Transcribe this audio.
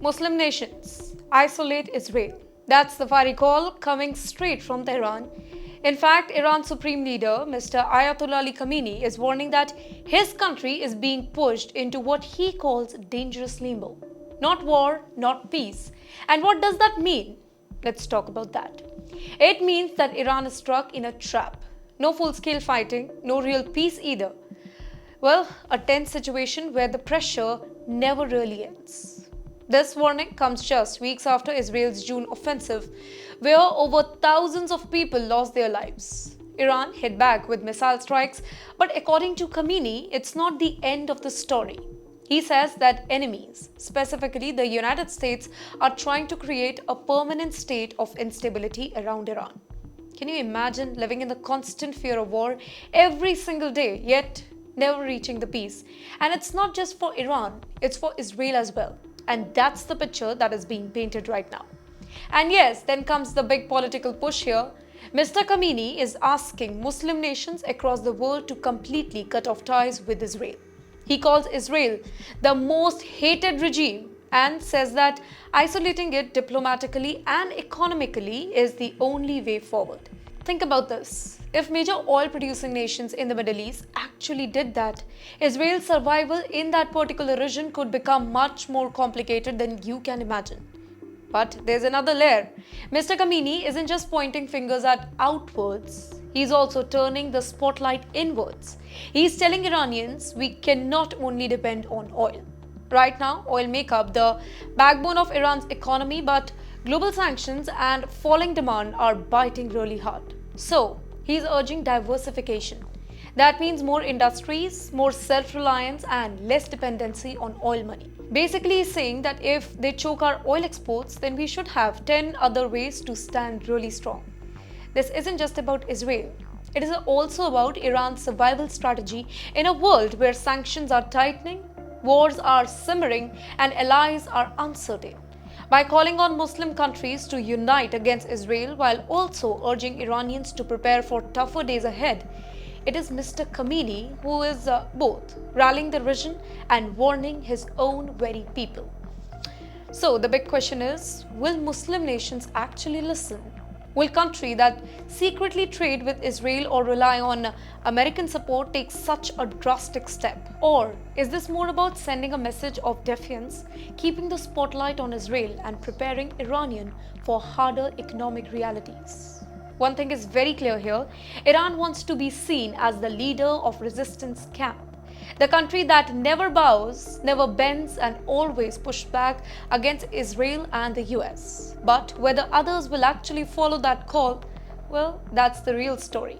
Muslim nations isolate Israel. That's the fiery call coming straight from Tehran. In fact, Iran's supreme leader, Mr. Ayatollah Ali Khamenei, is warning that his country is being pushed into what he calls dangerous limbo. Not war, not peace. And what does that mean? Let's talk about that. It means that Iran is stuck in a trap. No full-scale fighting, no real peace either. Well, a tense situation where the pressure never really ends. This warning comes just weeks after Israel's June offensive, where over thousands of people lost their lives. Iran hit back with missile strikes, but according to Khamenei, it's not the end of the story. He says that enemies, specifically the United States, are trying to create a permanent state of instability around Iran. Can you imagine living in the constant fear of war every single day, yet never reaching the peace? And it's not just for Iran, it's for Israel as well. And that's the picture that is being painted right now. And yes, then comes the big political push here. Mr. Khamenei is asking Muslim nations across the world to completely cut off ties with Israel. He calls Israel the most hated regime and says that isolating it diplomatically and economically is the only way forward. Think about this. If major oil-producing nations in the Middle East actually did that, Israel's survival in that particular region could become much more complicated than you can imagine. But there's another layer. Mr. Khamenei isn't just pointing fingers at outwards. He's also turning the spotlight inwards. He's telling Iranians we cannot only depend on oil. Right now, oil make up the backbone of Iran's economy, but global sanctions and falling demand are biting really hard. So, he's urging diversification. That means more industries, more self-reliance and less dependency on oil money. Basically, he's saying that if they choke our oil exports, then we should have 10 other ways to stand really strong. This isn't just about Israel. It is also about Iran's survival strategy in a world where sanctions are tightening, wars are simmering, and allies are uncertain. By calling on Muslim countries to unite against Israel while also urging Iranians to prepare for tougher days ahead, it is Mr. Khamenei who is both rallying the region and warning his own very people. So the big question is, will Muslim nations actually listen? Will countries that secretly trade with Israel or rely on American support take such a drastic step? Or is this more about sending a message of defiance, keeping the spotlight on Israel and preparing Iranian for harder economic realities? One thing is very clear here. Iran wants to be seen as the leader of resistance camp. The country that never bows, never bends and always pushes back against Israel and the US. But whether others will actually follow that call, well, that's the real story.